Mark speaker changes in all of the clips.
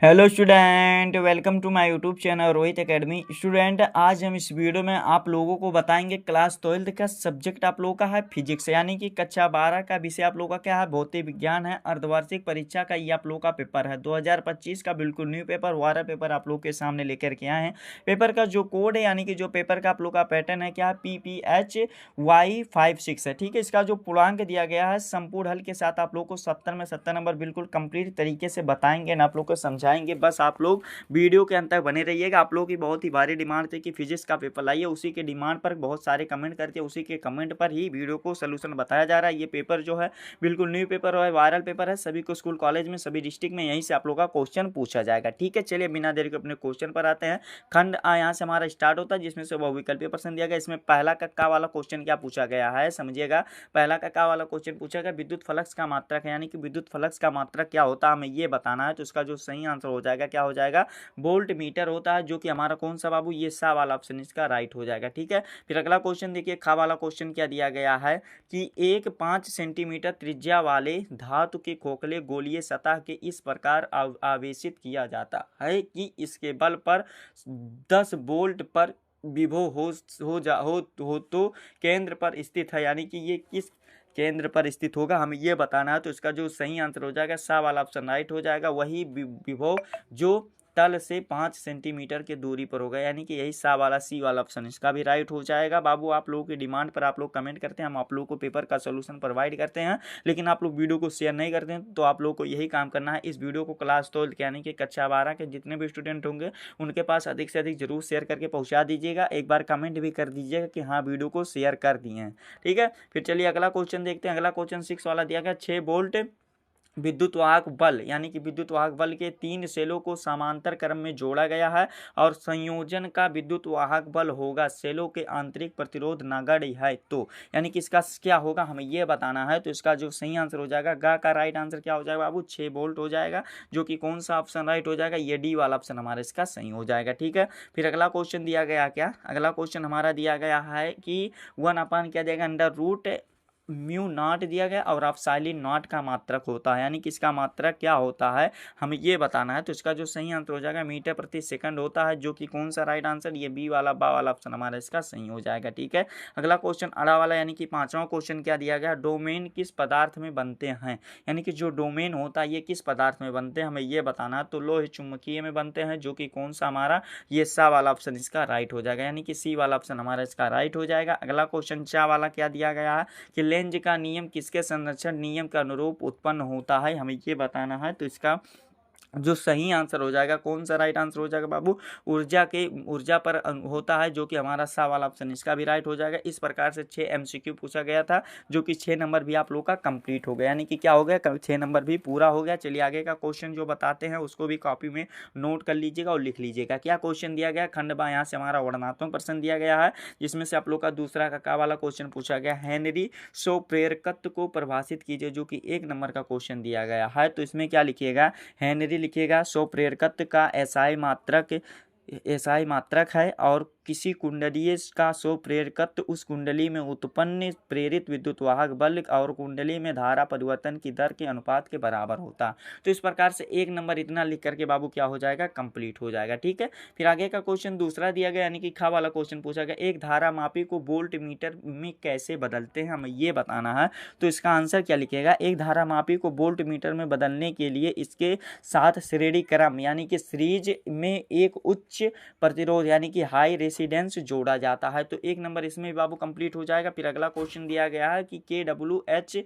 Speaker 1: Hello student, welcome to my YouTube channel Rohit academy. Student, आज हम इस वीडियो में आप लोगों को बताएंगे क्लास 12 का सब्जेक्ट आप लोगों का है फिजिक्स, यानी कि कक्षा 12 का विषय आप लोगों का क्या है, भौतिक विज्ञान है। अर्धवार्षिक परीक्षा का ये आप लोगों का पेपर है 2025 का, बिल्कुल न्यू पेपर 12 पेपर आप लोग के सामने लेकर के आए हैं। पेपर का जो कोड है, यानी कि जो पेपर का आप लोग का पैटर्न है क्या है, PPHY56 है। ठीक है, इसका जो पूर्णांक दिया गया है संपूर्ण हल के साथ आप लोग को 70 में 70 नंबर बिल्कुल कंप्लीट तरीके से बताएंगे ना, आप लोग को समझाएंगे। बस आप लोग वीडियो के अंत तक बने रहिएगा। आप लोगों की बहुत ही भारी डिमांड थी कि फिजिक्स का पेपर लाइए, उसी के डिमांड पर बहुत सारे कमेंट करके उसी के कमेंट पर ही वीडियो को सोल्यूशन बताया जा रहा है। ये पेपर जो है बिल्कुल न्यू पेपर है, वायरल पेपर है। सभी को स्कूल कॉलेज में सभी डिस्ट्रिक्ट में यहीं से आप लोग का क्वेश्चन पूछा जाएगा। ठीक है, चलिए बिना देरी के अपने क्वेश्चन पर आते हैं। खंड आ यहाँ से हमारा स्टार्ट होता है, जिसमें से बहुविकल्पीय प्रश्न दिया गया। इसमें पहला कक्का वाला क्वेश्चन क्या पूछा गया है, समझिएगा। पहला कक्का वाला क्वेश्चन पूछा गया विद्युत फ्लक्स का मात्रक है, यानी कि विद्युत फ्लक्स का मात्रक क्या होता है हमें ये बताना है। तो इसका जो सही आंसर हो जाएगा क्या हो जाएगा, वोल्ट मीटर होता है, जो कि हमारा कौन सा बाबू, ये सा वाला ऑप्शन इसका राइट हो जाएगा। ठीक है, फिर अगला क्वेश्चन देखिए, खा वाला क्वेश्चन क्या दिया गया है कि एक 5 सेंटीमीटर त्रिज्या वाले धातु के खोखले गोलीय सतह के इस प्रकार आवेशित किया जाता है कि इसके बल पर 10 वोल्ट पर विभव हो तो केंद्र पर स्थित है, यानी कि ये किस केंद्र पर स्थित होगा हमें ये बताना है। तो इसका जो सही आंसर हो जाएगा सा वाला ऑप्शन राइट हो जाएगा। वही विभव जो तल से 5 सेंटीमीटर की दूरी पर होगा, यानी कि यही सा वाला सी वाला ऑप्शन इसका भी राइट हो जाएगा। बाबू आप लोगों की डिमांड पर आप लोग कमेंट करते हैं, हम आप लोगों को पेपर का सोल्यूशन प्रोवाइड करते हैं, लेकिन आप लोग वीडियो को शेयर नहीं करते हैं। तो आप लोग को यही काम करना है, इस वीडियो को क्लास 12 यानी कि कक्षा 12 के जितने भी स्टूडेंट होंगे उनके पास अधिक से अधिक जरूर शेयर करके पहुंचा दीजिएगा। एक बार कमेंट भी कर दीजिएगा कि हाँ वीडियो को शेयर कर दिए हैं। ठीक है, फिर चलिए अगला क्वेश्चन देखते हैं। अगला क्वेश्चन 6 वाला दिया गया, 6 वोल्ट विद्युत वाहक बल, यानी कि विद्युत वाहक बल के 3 सेलों को समांतर क्रम में जोड़ा गया है और संयोजन का विद्युत वाहक बल होगा सेलों के आंतरिक प्रतिरोध नगण्य है। तो यानी कि इसका क्या होगा हमें ये बताना है। तो इसका जो सही आंसर हो जाएगा, गा का राइट आंसर क्या हो जाएगा बाबू, 6 वोल्ट हो जाएगा, जो कि कौन सा ऑप्शन राइट हो जाएगा, ये डी वाला ऑप्शन हमारा इसका सही हो जाएगा। ठीक है, फिर अगला क्वेश्चन दिया गया क्या, अगला क्वेश्चन हमारा दिया गया है कि 1 क्या देगा, अंडर रूट म्यू नॉट दिया गया और अपसाइलिन नॉट का मात्रक होता है, यानी कि इसका मात्रक क्या होता है हमें ये बताना है। तो इसका जो सही आंसर हो जाएगा मीटर प्रति सेकंड होता है, जो कि कौन सा राइट आंसर, ये बी वाला बा वाला ऑप्शन हमारा इसका सही हो जाएगा। ठीक है, अगला क्वेश्चन अड़ा वाला, यानी कि 5वां क्वेश्चन क्या दिया गया, डोमेन किस पदार्थ में बनते हैं, यानी कि जो डोमेन होता है ये किस पदार्थ में बनते हैं हमें ये बताना है। तो लोह चुंबकीय में बनते हैं, जो कि कौन सा हमारा, ये सा वाला ऑप्शन इसका राइट हो जाएगा, यानी कि सी वाला ऑप्शन हमारा इसका राइट हो जाएगा। अगला क्वेश्चन चा वाला क्या दिया गया है कि लेंज का नियम किसके संरक्षण नियम के अनुरूप उत्पन्न होता है हमें ये बताना है। तो इसका जो सही आंसर हो जाएगा, कौन सा राइट आंसर हो जाएगा बाबू, ऊर्जा पर होता है, जो कि हमारा सा वाला ऑप्शन इसका भी राइट हो जाएगा। इस प्रकार से 6 MCQ पूछा गया था, जो कि 6 नंबर भी आप लोग का कंप्लीट हो गया, यानी कि क्या हो गया, 6 नंबर भी पूरा हो गया। चलिए आगे का क्वेश्चन जो बताते हैं उसको भी कॉपी में नोट कर लीजिएगा और लिख लीजिएगा। क्या क्वेश्चन दिया गया, खंड बा यहाँ से हमारा वर्णनात्मक प्रश्न दिया गया है, जिसमें से आप लोग का दूसरा का वाला क्वेश्चन पूछा गया, हेनरी सो प्रेरकत्व को परिभाषित कीजिए, जो कि 1 नंबर का क्वेश्चन दिया गया है। तो इसमें क्या लिखिएगा, हेनरी लिखिएगा, सो प्रेरकत्व का एसआई मात्रक है और किसी कुंडलीय का सो प्रेरकत्व उस कुंडली में उत्पन्न प्रेरित विद्युत वाहक बल और कुंडली में धारा परिवर्तन की दर के अनुपात के बराबर होता। तो इस प्रकार से 1 नंबर इतना लिख करके बाबू क्या हो जाएगा, कंप्लीट हो जाएगा। ठीक है, फिर आगे का क्वेश्चन दूसरा दिया गया, यानी कि खा वाला क्वेश्चन पूछा गया, एक धारा मापी को वोल्ट मीटर में कैसे बदलते हैं हमें ये बताना है। तो इसका आंसर क्या लिखेगा, एक धारा मापी को वोल्ट मीटर में बदलने के लिए इसके साथ श्रेणी क्रम, यानी कि सीरीज में एक उच्च प्रतिरोध यानी कि हाई रेसिडेंस जोड़ा जाता है। तो 1 नंबर इसमें भी बाबू कंप्लीट हो जाएगा। फिर अगला क्वेश्चन दिया गया है कि KWH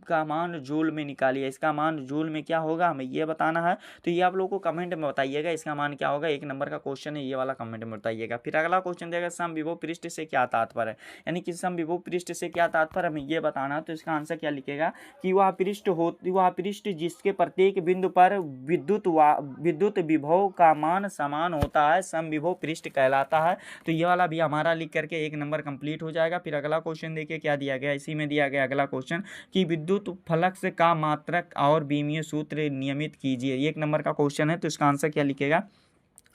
Speaker 1: का मान जूल में निकालिए, इसका मान जूल में क्या होगा हमें ये बताना है। तो ये आप लोगों को कमेंट में बताइएगा इसका मान क्या होगा, 1 नंबर का क्वेश्चन है ये वाला, कमेंट में बताइएगा। फिर अगला क्वेश्चन देगा समविभव पृष्ठ से क्या तात्पर्य है, यानी कि समविभव पृष्ठ से क्या तात्पर्य हमें ये बताना है। तो इसका आंसर क्या लिखेगा कि वह पृष्ठ जिसके प्रत्येक बिंदु पर विद्युत विभव का मान समान होता है समविभव पृष्ठ कहलाता है। तो ये वाला भी हमारा लिख करके 1 नंबर कंप्लीट हो जाएगा। फिर अगला क्वेश्चन देखिए क्या दिया गया, इसी में दिया गया अगला क्वेश्चन कि विद्युत फ्लक्स का मात्रक और बीमीय सूत्र नियमित कीजिए, 1 नंबर का क्वेश्चन है। तो इसका आंसर क्या लिखेगा,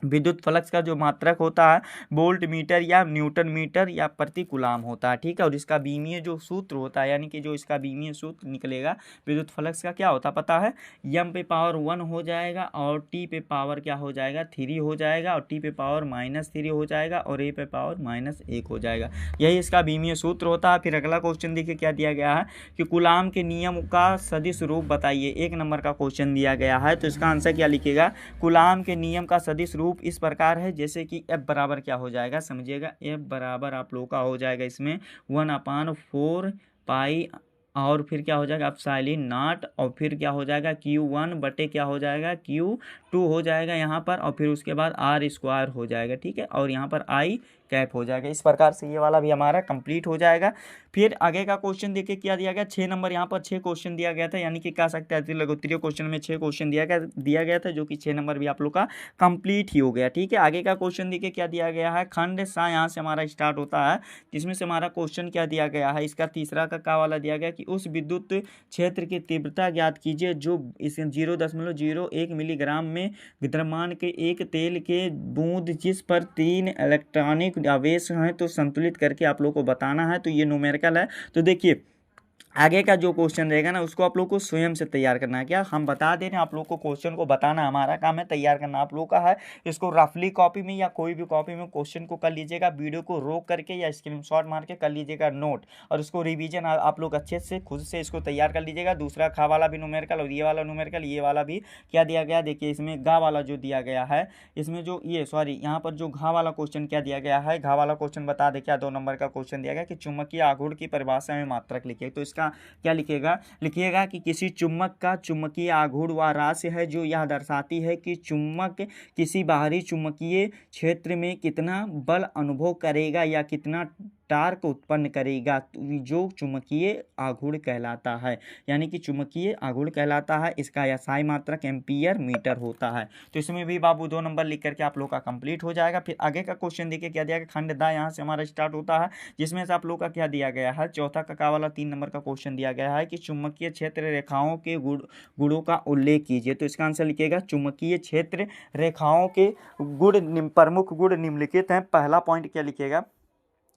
Speaker 1: विद्युत फ्लक्स का जो मात्रक होता है वोल्ट मीटर या न्यूटन मीटर या प्रति कूलाम होता है, ठीक है। और इसका बीमीय जो सूत्र होता है, यानी कि जो इसका बीमीय सूत्र निकलेगा विद्युत फ्लक्स का, क्या होता है पता है, m पे पावर 1 हो जाएगा और t पे पावर क्या हो जाएगा 3 हो जाएगा और t पे पावर -3 हो जाएगा और a पे पावर -1 हो जाएगा। यही इसका बीमीय सूत्र होता है। फिर अगला क्वेश्चन देखिए क्या दिया गया है कि कूलाम के नियम का सदिश रूप बताइए। 1 नंबर का क्वेश्चन दिया गया है, तो इसका आंसर क्या लिखेगा, कूलाम के नियम का सदिश रूप इस प्रकार है, जैसे कि F बराबर क्या हो जाएगा, समझिएगा, F बराबर आप लोग का हो जाएगा इसमें 1/4 पाई और फिर क्या हो जाएगा एप्सिलॉन नॉट और फिर क्या हो जाएगा Q1 बटे क्या हो जाएगा Q2 हो जाएगा यहाँ पर, और फिर उसके बाद R² हो जाएगा, ठीक है, और यहाँ पर I कैप हो जाएगा। इस प्रकार से ये वाला भी हमारा कंप्लीट हो जाएगा। फिर आगे का क्वेश्चन देखिए क्या दिया गया, 6 नंबर, यहाँ पर 6 क्वेश्चन दिया गया था, यानी कि कह सकते हैं लघुत्तरीय क्वेश्चन में 6 क्वेश्चन दिया गया था, जो कि 6 नंबर भी आप लोग का कंप्लीट ही हो गया, ठीक है। आगे का क्वेश्चन देखिए क्या दिया गया है, खंड सा यहाँ से हमारा स्टार्ट होता है, जिसमें से हमारा क्वेश्चन क्या दिया गया है, इसका तीसरा का वाला दिया गया कि उस विद्युत क्षेत्र की तीव्रता ज्ञात कीजिए जो इस 0.01 मिलीग्राम में विद्यमान के एक तेल के बूंद जिस पर 3 इलेक्ट्रॉनिक आवेश हैं तो संतुलित करके आप लोग को बताना है। तो ये न्यूमेरिकल है। तो देखिए आगे का जो क्वेश्चन रहेगा ना उसको आप लोग को स्वयं से तैयार करना है। क्या हम बता दे रहे हैं आप लोग को, क्वेश्चन को बताना हमारा काम है, तैयार करना आप लोग का है। इसको रफली कॉपी में या कोई भी कॉपी में क्वेश्चन को कर लीजिएगा, वीडियो को रोक करके या स्क्रीनशॉट मार के कर लीजिएगा नोट, और उसको रिवीजन आप लोग अच्छे से खुद से इसको तैयार कर लीजिएगा। दूसरा खा वाला भी न्यूमेरिकल और ये वाला न्यूमेरिकल, ये वाला भी क्या दिया गया देखिए, इसमें गा वाला जो दिया गया है, इसमें जो ये सॉरी यहाँ पर जो घा वाला क्वेश्चन क्या दिया गया है, घा वाला क्वेश्चन बता दे क्या 2 नंबर का क्वेश्चन दिया गया कि चुंबकीय आघूर्ण की परिभाषा में मात्रक लिखिए। तो इसका क्या लिखिएगा कि किसी चुम्बक का चुंबकीय आघूर्ण वह राशि है जो यह दर्शाती है कि चुम्बक किसी बाहरी चुंबकीय क्षेत्र में कितना बल अनुभव करेगा या कितना टार्क उत्पन्न करेगा, जो चुंबकीय आघूर्ण कहलाता है, यानी कि चुंबकीय आघूर्ण कहलाता है। इसका SI मात्रक एम्पीयर मीटर होता है। तो इसमें भी बाबू 2 नंबर लिख करके आप लोग का कंप्लीट हो जाएगा। फिर आगे का क्वेश्चन देखिए क्या दिया गया, खंड दा यहाँ से हमारा स्टार्ट होता है, जिसमें से आप लोग का क्या दिया गया है, चौथा का वाला 3 नंबर का क्वेश्चन दिया गया है कि चुंबकीय क्षेत्र रेखाओं के गुणों का उल्लेख कीजिए। तो इसका आंसर लिखिएगा चुंबकीय क्षेत्र रेखाओं के प्रमुख गुण निम्नलिखित हैं। पहला पॉइंट क्या लिखिएगा,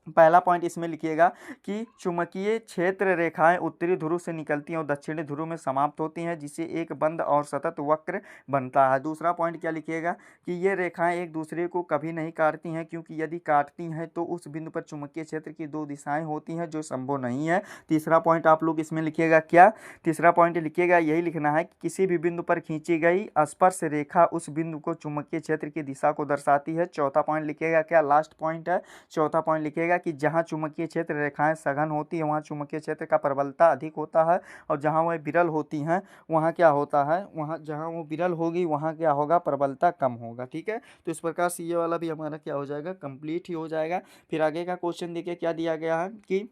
Speaker 1: पहला पॉइंट इसमें लिखिएगा कि चुंबकीय क्षेत्र रेखाएं उत्तरी ध्रुव से निकलती हैं और दक्षिणी ध्रुव में समाप्त होती हैं, जिससे एक बंद और सतत वक्र बनता है। दूसरा पॉइंट क्या लिखिएगा कि ये रेखाएं एक दूसरे को कभी नहीं काटती हैं, क्योंकि यदि काटती हैं तो उस बिंदु पर चुंबकीय क्षेत्र की 2 दिशाएं होती हैं जो संभव नहीं है। तीसरा पॉइंट आप लोग इसमें लिखिएगा क्या, तीसरा पॉइंट लिखिएगा यही लिखना है कि किसी भी बिंदु पर खींची गई स्पर्श रेखा उस बिंदु को चुंबकीय क्षेत्र की दिशा को दर्शाती है। चौथा पॉइंट लिखिएगा क्या, लास्ट पॉइंट है, चौथा पॉइंट लिखिएगा कि जहां चुंबकीय क्षेत्र रेखाएं सघन होती है वहां चुंबकीय क्षेत्र का प्रबलता अधिक होता है, और जहां वह विरल होती हैं वहां क्या होता है, वहां जहां वो विरल होगी वहां क्या होगा, प्रबलता कम होगा, ठीक है। तो इस प्रकार से ये वाला भी हमारा क्या हो जाएगा, कंप्लीट ही हो जाएगा। फिर आगे का क्वेश्चन देखिए क्या दिया गया है कि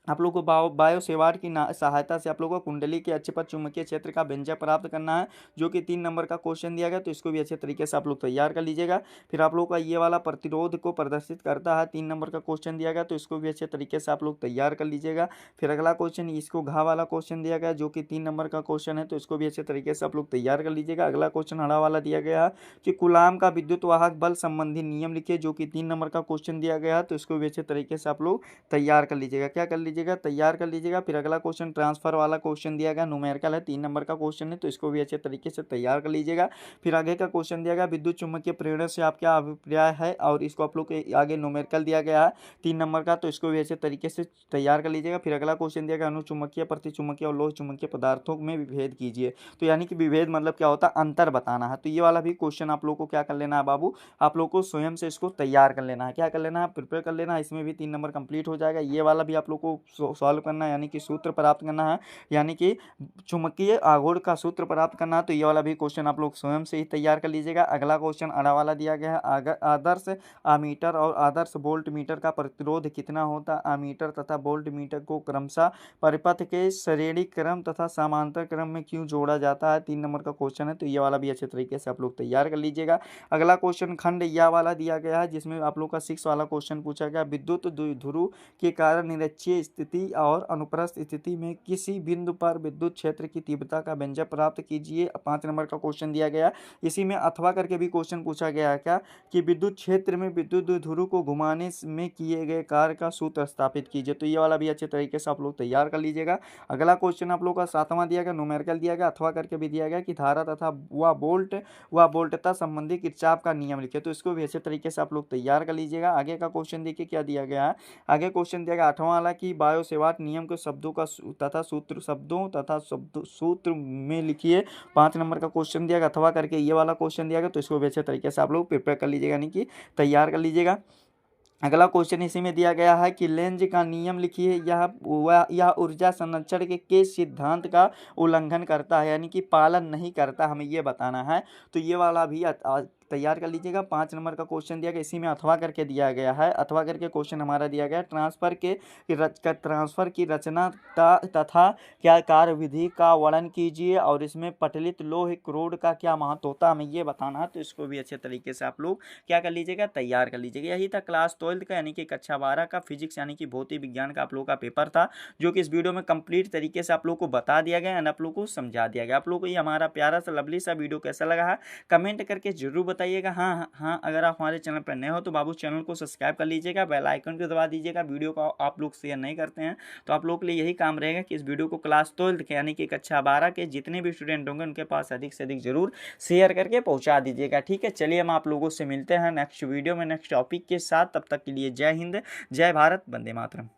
Speaker 1: आप लोग को बायो सेवार्ट की सहायता से आप लोगों को कुंडली के अक्ष पर चुंबकीय क्षेत्र का व्यंजक प्राप्त करना है, जो कि 3 नंबर का क्वेश्चन दिया गया। तो इसको भी अच्छे तरीके से आप लोग तैयार कर लीजिएगा। फिर आप लोग का ये वाला प्रतिरोध को प्रदर्शित करता है, 3 नंबर का क्वेश्चन दिया गया, तो इसको भी अच्छे तरीके से आप लोग तैयार कर लीजिएगा। फिर अगला क्वेश्चन इसको घा वाला क्वेश्चन दिया गया, जो कि 3 नंबर का क्वेश्चन है, तो इसको भी अच्छे तरीके से आप लोग तैयार कर लीजिएगा। अगला क्वेश्चन हरा वाला दिया गया है कि कूलाम का विद्युत वाहक बल संबंधी नियम लिखिए, जो कि 3 नंबर का क्वेश्चन दिया गया है। तो इसको भी अच्छे तरीके से आप लोग तैयार कर लीजिएगा। क्या कर लीजिएगा, तैयार कर लीजिएगा। फिर अगला क्वेश्चन ट्रांसफर वाला क्वेश्चन दिया गया, न्यूमेरिकल है, 3 नंबर का क्वेश्चन है, तो इसको भी अच्छे तरीके से तैयार कर लीजिएगा। फिर आगे का क्वेश्चन दिया गया विद्युत चुम्बकीय प्रेरण से आप क्या अभिप्राय है, और इसको आप लोग के आगे न्यूमेरिकल दिया गया है 3 नंबर का, तो इसको भी अच्छे तरीके से तैयार कर लीजिएगा। फिर अगला क्वेश्चन दिया गया अनुचुंबकीय प्रतिचुंबकीय और लोह चुंबकीय पदार्थों में विभेद कीजिए। तो यानी कि विभेद मतलब क्या होता है, अंतर बताना है। तो ये वाला भी क्वेश्चन आप लोग को क्या कर लेना है बाबू, आप लोग को स्वयं से इसको तैयार कर लेना है, क्या कर लेना है, प्रिपेयर कर लेना है। इसमें भी 3 नंबर कंप्लीट हो जाएगा। ये वाला भी आप लोग को सॉल्व करना है, यानी कि सूत्र प्राप्त करना है, यानी कि चुंबकीय आघूर्ण का सूत्र प्राप्त करना है। तो ये वाला भी क्वेश्चन आप लोग स्वयं से ही तैयार कर लीजिएगा। अगला क्वेश्चन अड़ा वाला दिया गया है, आदर्श आमीटर और आदर्श वोल्ट मीटर का प्रतिरोध कितना होता है। आमीटर तथा वोल्ट मीटर को क्रमशः परिपथ के श्रेणी क्रम तथा समांतर क्रम में क्यों जोड़ा जाता है, 3 नंबर का क्वेश्चन है। तो ये वाला भी अच्छे तरीके से आप लोग तैयार कर लीजिएगा। अगला क्वेश्चन खंड या वाला दिया गया है, जिसमें आप लोग का 6 वाला क्वेश्चन पूछा गया, विद्युत ध्रुव के कारण निरक्षीय स्थिति और अनुप्रस्थ स्थिति में किसी बिंदु पर विद्युत क्षेत्र की तीव्रता का व्यंजक प्राप्त कीजिए। 5 नंबर का क्वेश्चन दिया गया। इसी में अथवा करके भी क्वेश्चन पूछा गया है क्या कि विद्युत क्षेत्र में विद्युत द्विध्रुव को घुमाने में किए गए कार्य का सूत्र स्थापित कीजिए। तो ये वाला भी अच्छे तरीके से आप लोग तैयार कर लीजिएगा। अगला क्वेश्चन आप लोग का 7वां दिया गया, न्यूमेरिकल दिया गया, अथवा करके भी दिया गया कि धारा तथा व वोल्टता संबंधी किरचॉफ का नियम लिखे। तो इसको भी अच्छे तरीके से आप लोग तैयार कर लीजिएगा। आगे का क्वेश्चन देखिए क्या दिया गया है। आगे क्वेश्चन दिया गया 8वां वाला कि बायो-सेवार्ट नियम के शब्दों का तथा सूत्र में लिखिए। 5 नंबर का क्वेश्चन दिया गया, अथवा करके ये वाला क्वेश्चन दिया गया। तो इसको भी अच्छे तरीके से आप लोग प्रिपेयर कर लीजिएगा, यानी कि तैयार कर लीजिएगा। अगला क्वेश्चन इसी में दिया गया है कि लेंज का नियम लिखिए। यह ऊर्जा संरक्षण के सिद्धांत का उल्लंघन करता है, यानी कि पालन नहीं करता, हमें ये बताना है। तो ये वाला भी तैयार कर लीजिएगा। 5 नंबर का क्वेश्चन दिया गया, इसी में अथवा करके दिया गया है। अथवा करके क्वेश्चन हमारा दिया गया ट्रांसफर की रचना तथा क्या कार्यविधि का वर्णन कीजिए और इसमें पटलित लोह क्रोड का क्या महत्व होता है, हमें ये बताना है। तो इसको भी अच्छे तरीके से आप लोग क्या कर लीजिएगा, तैयार कर लीजिएगा। यही था क्लास 12 का, यानी कि कक्षा 12 का फिजिक्स यानी कि भौतिक विज्ञान का आप लोगों का पेपर था, जो कि इस वीडियो में कंप्लीट तरीके से आप लोग को बता दिया गया एंड आप लोग को समझा दिया गया। आप लोग को ये हमारा प्यारा सा लवली सा वीडियो कैसा लगा है कमेंट करके जरूर बताइएगा। हाँ, अगर आप हमारे चैनल पर नए हो तो बाबू चैनल को सब्सक्राइब कर लीजिएगा, बेल आइकन को दबा दीजिएगा। वीडियो को आप लोग शेयर नहीं करते हैं तो आप लोग के लिए यही काम रहेगा कि इस वीडियो को क्लास 12 के यानी कि कक्षा 12 के जितने भी स्टूडेंट होंगे उनके पास अधिक से अधिक जरूर शेयर करके पहुंचा दीजिएगा। ठीक है, चलिए हम आप लोगों से मिलते हैं नेक्स्ट वीडियो में नेक्स्ट टॉपिक के साथ। तब तक के लिए जय हिंद, जय भारत, वंदे मातरम।